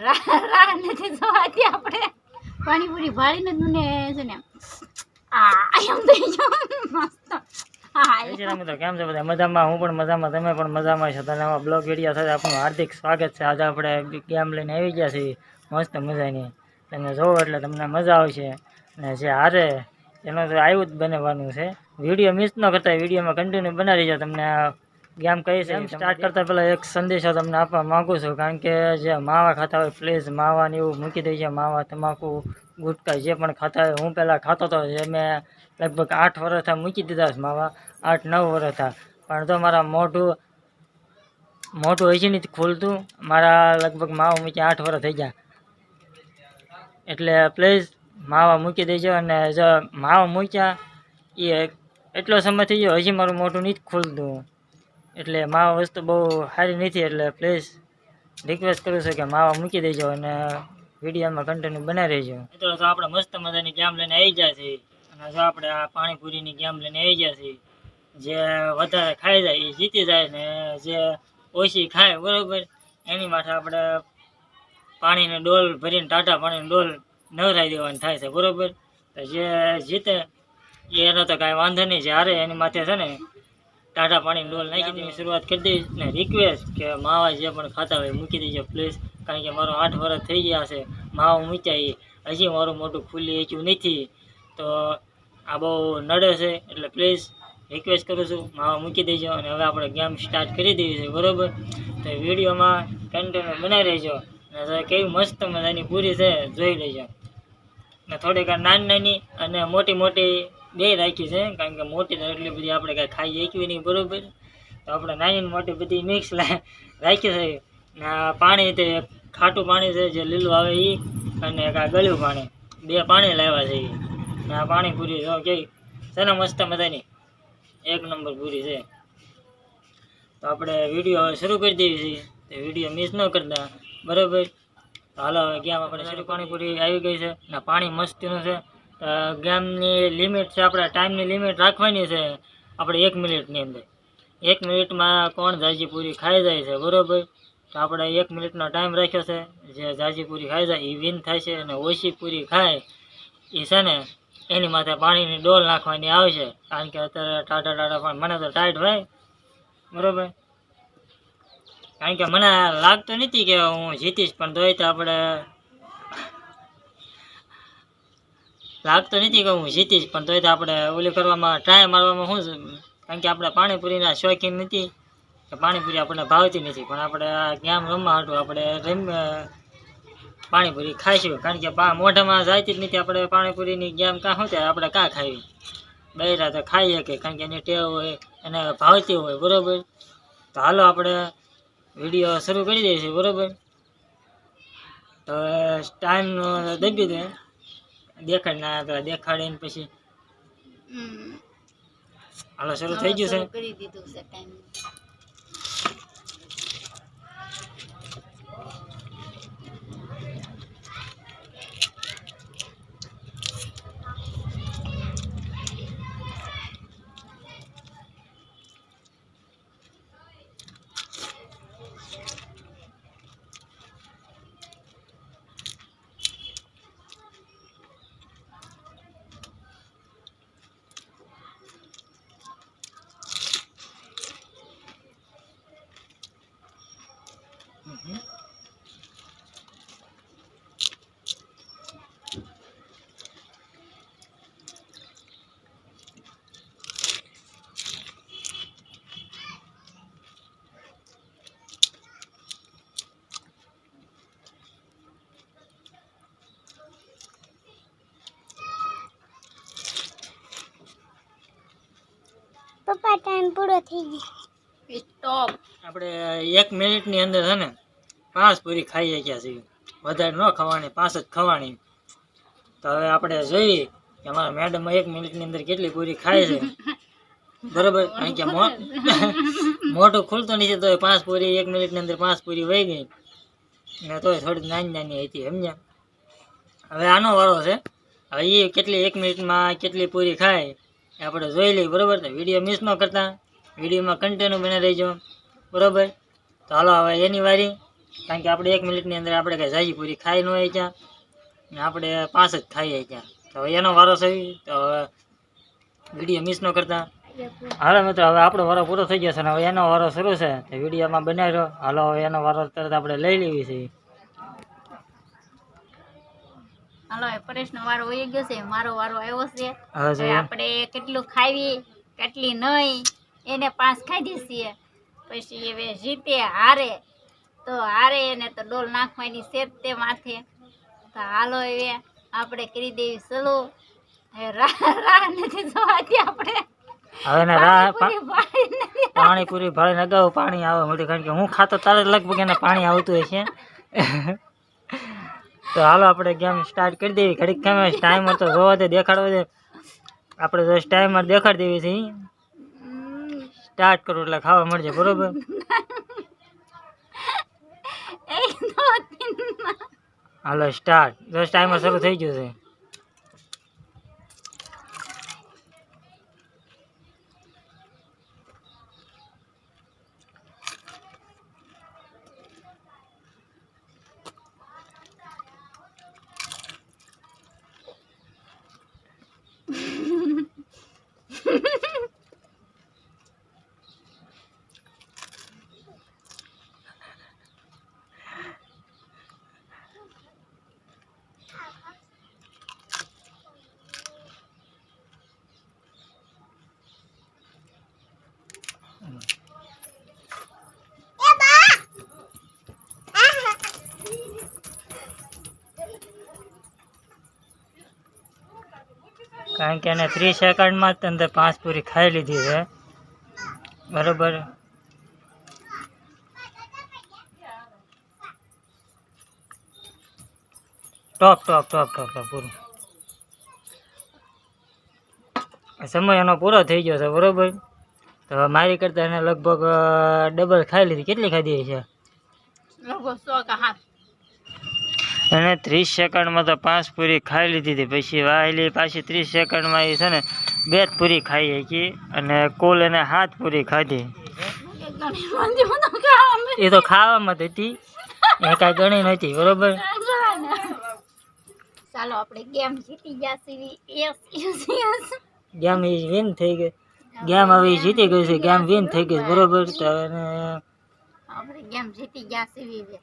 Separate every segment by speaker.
Speaker 1: રાહ નથી જોવાતી આપણે પાણીપુરી ભાળીને જ મને છે ને એમ થઈ ગયો મસ્ત.
Speaker 2: મિત્રો કેમ છે બધા મજામાં? હું પણ મજામાં, તમે પણ મજામાં છો. તને આવા બ્લોગ વિડીયો સાથે આપણું હાર્દિક સ્વાગત છે. આજે આપણે ગેમ લઈને આવી ગયા છીએ મસ્ત મજાની. તમે જોવો એટલે તમને મજા આવશે. અને જે હારે એનો તો આવ્યું જ બનવાનું છે. વિડીયો મિસ ન કરતા, વિડીયોમાં કન્ટિન્યુ બનાવી રહેજો. તમને ગેમ કઈ છે સ્ટાર્ટ કરતા પહેલાં એક સંદેશો તમને આપવા માગું છું. કારણ કે જે માવા ખાતા હોય પ્લીઝ માવાને એવું મૂકી દેજો. માવા, તમાકુ, ગુટકા જે પણ ખાતા હોય. હું પહેલાં ખાતો હતો, જે મેં લગભગ 8 વર્ષ મૂકી દીધા છે માવા, 8-9 વર્ષ થયા. પણ તો મારા મોઢું હજી નથી ખુલતું. મારા લગભગ માવા મૂક્યા 8 વર્ષ થઈ ગયા. એટલે પ્લીઝ માવા મૂકી દેજો. અને જો માવા મૂક્યા એ એટલો સમય થઈ ગયો, હજી મારું મોઢું નથી ખુલતું. એટલે માવા વસ્તુ બહુ સારી નથી. એટલે પ્લીઝ રિક્વેસ્ટ કરું છું કે માવા મૂકી દેજો અને વિડીયોમાં કન્ટિન્યુ બનાવી રહેજો. મિત્રો તો આપણે મસ્ત મજાની ગેમ લઈને આવી ગયા છીએ. અને જો આપણે આ પાણીપુરીની ગેમ લઈને આવી ગયા છીએ. જે વધારે ખાઈ જાય એ જીતી જાય, ને જે ઓછી ખાય બરાબર એની માટે આપણે પાણીને ડોલ ભરીને, ટાટા પાણીની ડોલ નવરાઈ દેવાની થાય છે બરાબર. તો જે જીતે એનો તો કાંઈ વાંધો નહીં. જ્યારે એની માથે છે ને ટાટા પાણીની ડોલ નાખી દેવાની શરૂઆત કરી દઈશ. ને રિક્વેસ્ટ કે માવા જે પણ ખાતા હોય મૂકી દેજો પ્લીઝ. કારણ કે મારો 8 વર્ષ થઈ ગયા છે માવા મૂક્યા, એ હજી મારું મોટું ખુલ્લી શક્યું નથી. તો આ બહુ નડે છે. એટલે પ્લીઝ રિક્વેસ્ટ કરું છું માવા મૂકી દેજો. અને હવે આપણે ગેમ સ્ટાર્ટ કરી દેવી છે બરાબર. તો વિડીયોમાં કન્ટિન્યુ બનાવી રહેજો. અને કેવી મસ્ત મજાની પૂરી છે જોઈ લેજો. ને થોડીક નાની નાની અને મોટી મોટી બે રાખી છે. કારણ કે મોટી તો એટલી બધી આપણે કાંઈ ખાઈ શકવી નહીં બરાબર. તો આપણે નાની મોટી બધી મિક્સ રાખી છે. ને આ પાણી તે ખાટું પાણી છે જે લીલું આવે એ, અને એક આ ગળ્યું પાણી, બે પાણી લાવ્યા છે એ. ને આ પાણીપુરી જો કેવી છે ને મસ્ત મજાની એક નંબર પૂરી છે. તો આપણે વિડીયો શરૂ કરી દેવી છીએ. તો વિડીયો મિસ ન કરતા બરાબર. તો હાલો ગેમ આપણે શરૂ. પાણીપુરી આવી ગઈ છે ને પાણી મસ્તીનું છે. ગેમની લિમિટ છે, આપણે ટાઈમની લિમિટ રાખવાની છે આપણે 1 મિનિટની અંદર. 1 મિનિટમાં કોણ જાજી પૂરી ખાઈ જાય છે બરાબર. તો આપણે 1 મિનિટનો ટાઈમ રાખ્યો છે. જે જાજી પૂરી ખાઈ જાય એ વિન થાય છે. અને ઓછી પૂરી ખાય એ છે ને એની માથે પાણીની ડોલ નાખવાની આવશે. કારણ કે અત્યારે ટાટા પણ મને તો ટાઈટ હોય બરાબર. કારણ કે મને લાગતું નથી કે હું જીતીશ, પણ તોય તો આપણે ઓલી કરવામાં ટ્રાય મારવામાં શું છે. કારણ કે આપણે પાણીપુરીના શોખીન નથી, કે પાણીપુરી આપણને ભાવતી નથી. પણ આપણે આ ગેમ રમવા હાટું આપણે પાણીપુરી ખાઈશું. કારણ કે મોઢામાં જાતી જ નથી આપણે પાણીપુરીની ગેમ. કાં શું થાય આપણે કાં ખાવી, બૈરા તો ખાઈ શકે. કારણ કે એની ટેવ હોય, એને ભાવતી હોય બરાબર. તો હાલો આપણે વિડીયો શરૂ કરી દઈએ છીએ બરાબર. તો ટાઈમ દબી દે દેખાડીને પછી હાલો શરૂ થઈ ગયું છે.
Speaker 1: કરી દીધું છે ટાઈમ. પપ્પા ટાઈમ પૂરો થઈ ગયો. સ્ટોપ.
Speaker 2: આપણે 1 મિનિટની અંદર છે ને 5 પૂરી ખાઈ ગયા છીએ. વધારે ન ખાવાની, 5 જ ખાવાની. તો હવે આપણે જોઈએ કે અમારા મેડમ 1 મિનિટની અંદર કેટલી પૂરી ખાય છે બરાબર. કારણ કે મોટું ખુલતું નથી, તો 5 પૂરી 1 મિનિટની અંદર 5 પૂરી વહી ગઈ. ને તો થોડી નાની નાની હતી સમજ્યા. હવે આનો વારો છે. હવે એ કેટલી 1 મિનિટમાં કેટલી પૂરી ખાય એ આપણે જોઈ લઈએ બરાબર. તો વિડીયો મિસ ન કરતા, વિડીયોમાં કન્ટિન્યુ બને રહીજો બરાબર. તો હાલો હવે એની વારી. કારણ કે આપણે 1 મિનિટની અંદર આપણે કઈ જાજી પૂરી ખાઈ ન હોય ત્યાં ને આપણે 5 જ ખાઈએ ત્યાં. તો હવે એનો વારો છે તો વિડીયો મિસ ન કરતા. હાલો મિત્રો હવે આપણો વારો પૂરો થઈ ગયો છે ને હવે એનો વારો શરૂ છે તો વિડીયોમાં બનાવી રહ્યો. હાલો હવે એનો વારો તરત આપણે લઈ લેવી છે.
Speaker 1: હાલો પરેશનો વારો વહી ગયો છે, મારો વારો આવ્યો છે.
Speaker 2: હવે
Speaker 1: હવે આપણે કેટલું ખાવી કેટલી નહીં એને 5 ખાધી છીએ. પછી હવે જીતે હારે તો હારે એને તો ડોલ નાખવાની છે જ તે માથે. તો હાલો હવે આપણે કરી દેવી સલો. હવે રાહ નથી જોવાતી આપણે.
Speaker 2: હવે ને પાણીપુરી ભાળીને અગાઉ પાણી આવે મળ્યું કારણ કે હું ખાતો તારે લગભગ એને પાણી આવતું હોય છે. તો હાલો આપણે ગેમ સ્ટાર્ટ કરી દેવી. ઘડીક કેમ ટાઈમર તો જોવા દે, દેખાડવા દે. આપણે જો ટાઈમર દેખાડી દેવી છે. સ્ટાર્ટ કરું એટલે ખાવા મળશે બરોબર. હાલો સ્ટાર્ટ. જો ટાઈમર શરૂ થઈ ગયું છે. કારણ કે એને 30 સેકન્ડમાં જ અંદર 5 પૂરી ખાઈ લીધી છે બરોબર. ટોપ પૂરું. સમય એનો પૂરો થઈ ગયો છે બરોબર. તો મારી કરતા એને લગભગ ડબલ ખાઈ લીધી. કેટલી ખાધી છે?
Speaker 1: લગભગ 100 કે 7.
Speaker 2: એને 30 સેકન્ડમાં તો 5 પૂરી ખાઈ લીધી હતી. પછી વાહેલી પાછી 30 સેકન્ડમાં એ છે ને 2 જ પૂરી ખાઈ હતી અને કુલ એને 7 પૂરી ખાધી. એ તો ખાવામાં જ હતી, એ કાંઈ ગણી નહોતી બરોબર.
Speaker 1: ચાલો આપણે ગેમ જીતી ગયા.
Speaker 2: ગેમ વિન થઈ ગઈ. ગેમ હવે જીતી ગઈ છે. ગેમ વિન થઈ ગઈ બરોબર. તો
Speaker 1: આપણે ગેમ જીતી ગયા.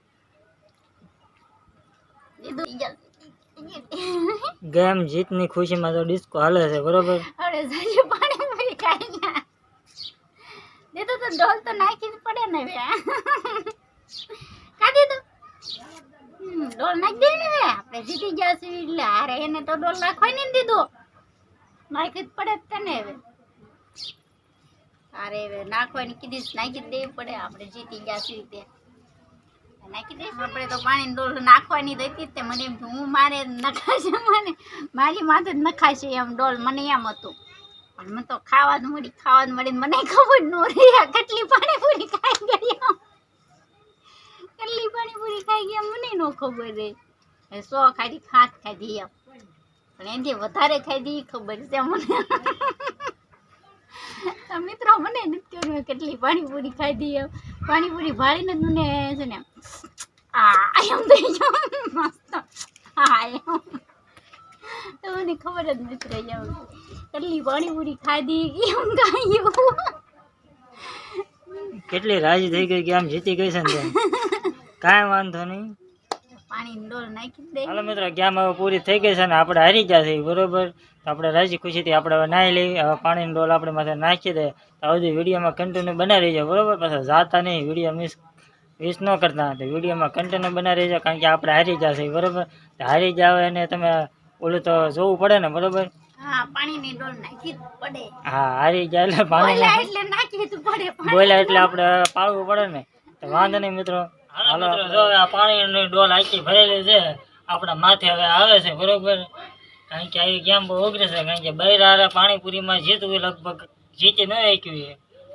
Speaker 2: ગેમ જીતની ખુશીમાં તો ડિસ્કો હાલે છે બરોબર.
Speaker 1: અરે સાજુ પાણી ભરી ખાઈ ગયા. દેતો તો ડોલ તો નાખી જ પડે ને હવે. કાઢી દો. ડોલ નાખી દે ને હવે. આપણે જીતી ગયા છીએ એટલે હારે એને તો ડોલ નાખવા નહીં દીધો. નાખી જ પડે તને હવે. અરે હવે નાખવાની કીધી નાખી જ દેવી પડે. આપણે જીતી ગયા છીએ તે નાખી દઈશું. આપણે તો પાણી ડોલ નાખવાની હતી તે મને એમ હું મારે નખાશે, મને મારી માથે જ નખાશે એમ ડોલ મને એમ હતું. પણ મને તો ખાવાનું મળી મને ખબર ન રહી કેટલી પાણીપુરી ખાઈ ગઈ. કેટલી પાણીપુરી ખાઈ ગયા મને ન ખબર રહી. 100 ખાધી 7 ખાધી એમ. પણ એનાથી વધારે ખાધી ખબર છે મને. મિત્રો મને નથી કહ્યું કેટલી પાણીપુરી ખાધી એમ. પાણીપુરી ભાળીને જ મને છે ને એમ થઈ જાઉં મસ્ત. એમ તો મને ખબર જ નથી રહી એમ કેટલી પાણીપુરી ખાધી એમ ખાયું.
Speaker 2: કેટલી રાજી થઈ ગઈ કે આમ જીતી ગઈ છે ને. કાંઈ વાંધો નહીં.
Speaker 1: પાણી ડોલ નાખી દે.
Speaker 2: હાલો મિત્રો ગેમ હવે પૂરી થઈ ગઈ છે ને આપણે હારી ગયા છે બરોબર. તો આપણે રાજી ખુશીથી આપણે હવે નાહી લઈ. હવે પાણીની ડોલ આપણે માથે નાખી દે. તો હજી વિડીયોમાં કન્ટિન્યુ બનાવી રહીજો બરોબર. પાછા જાતા નહીં, વિડીયો મિસ ન કરતા. તો વિડીયોમાં કન્ટિન્યુ બનાવી રહીજો કારણ કે આપણે હારી ગયા છે બરોબર. તો હારી જાવ એને તમે ઓલું તો જોવું પડે ને બરોબર.
Speaker 1: હા પાણીની ડોલ નાખી જ પડે.
Speaker 2: હા હારી જાય એટલે પાણી
Speaker 1: એટલે નાખી જ પડે.
Speaker 2: બોલ્યા એટલે આપણે પાડવું પડે ને. તો વાંધો નહીં મિત્રો. હાલો જો આ પાણીની ડોલ આખી ભરેલી છે આપણા માથે હવે આવે છે બરોબર. કારણ કે આવી ગેમ બહુ અઘરી છે. કારણ કે બૈરા પાણીપુરીમાં જીતવું લગભગ જીતી ન શક્યું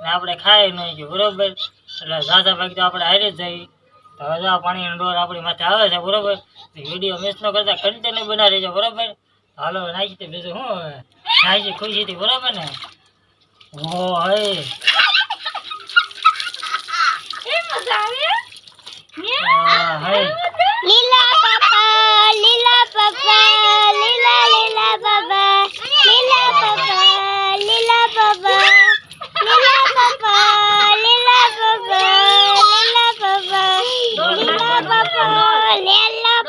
Speaker 2: ને આપણે ખાઈ ન શક્યું બરોબર. એટલે ઝાઝા ભાગ તો આપણે હારી જ જઈએ. તો હવે આ પાણીની ડોલ આપણી માથે આવે છે બરોબર. વિડીયો મિસ ન કરતા કન્ટિન્યુ બનાવી રહેજો બરોબર. હાલો નાખી તો બીજું શું હવે નાખી ખુશીથી બરોબર ને. ઓ હે
Speaker 1: મજા આવે.
Speaker 2: હાય
Speaker 3: લીલા પપ્પા લીલા પપ્પા લીલા લીલા પપ્પા લીલા પપ્પા લીલા પપ્પા લીલા પપ્પા લીલા પપ્પા લીલા પપ્પા લીલા પપ્પા લીલા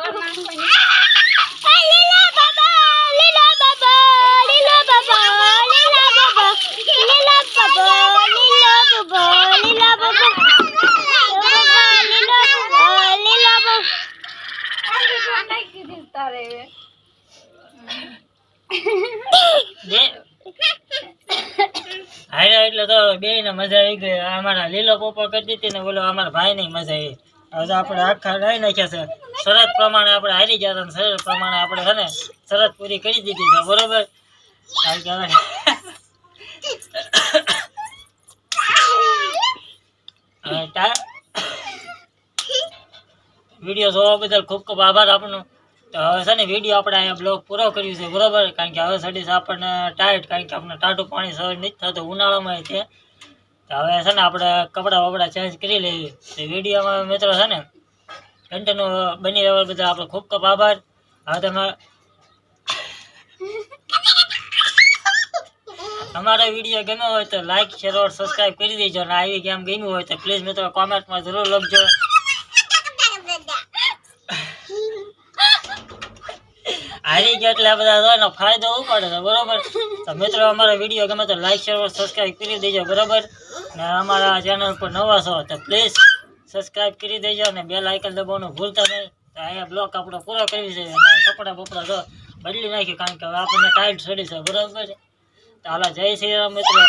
Speaker 1: નાખી દઈશ તારે
Speaker 2: હાર્યા એટલે તો બે ને મજા આવી ગઈ. અમારા લીલો પોપો કરી હતી ને બોલો અમારા ભાઈ ની મજા આવી. હવે તો આપણે આખા રાઈ નાખ્યા છે. શરત પ્રમાણે આપણે હારી ગયા હતા. શરત પ્રમાણે આપણે છે ને શરત પૂરી કરી દીધી છે બરોબર. કારણ કે હવે વિડીયો જોવા બદલ ખૂબ ખૂબ આભાર આપનો. તો હવે છે ને વિડીયો આપણે અહીંયા બ્લોગ પૂરો કર્યું છે બરોબર. કારણ કે હવે સડીશ આપણને ટાઈટ, કારણ કે આપણે ટાટું પાણી સહન નથી થતું ઉનાળામાં છે. તો હવે છે ને આપણે કપડાં વપડા ચેન્જ કરી લઈએ. તો વિડીયોમાં મિત્રો છે ને કન્ટિન્યુ બની રહેવા બદલ આપણો ખૂબ ખૂબ આભાર. હવે તમે અમારો વિડીયો ગમ્યો હોય તો લાઈક શેર ઓર સબસ્ક્રાઈબ કરી દેજો. અને આવી ગેમ ગમ્યું હોય તો પ્લીઝ મિત્રો કોમેન્ટમાં જરૂર લખજો. હારી ગયા એટલે બધા એનો ફાયદો ઉપાડે છે બરોબર. તો મિત્રો અમારો વિડીયો ગમે તો લાઈક શેર ઓર સબસ્ક્રાઈબ કરી દેજો બરોબર. ને અમારા ચેનલ પર નવા છો તો પ્લીઝ સબસ્ક્રાઈબ કરી દેજો અને બેલ આઇકન દબાવવાનું ભૂલતા નહીં. તો અહીંયા બ્લોગ આપણો પૂરો કરવી છે. અને કપડાં બપડા તો બદલી નાખ્યું કારણ કે હવે આપણને ટાઈટ ચડી છે બરોબર. તો હાલો જય શ્રી રામ મિત્રો.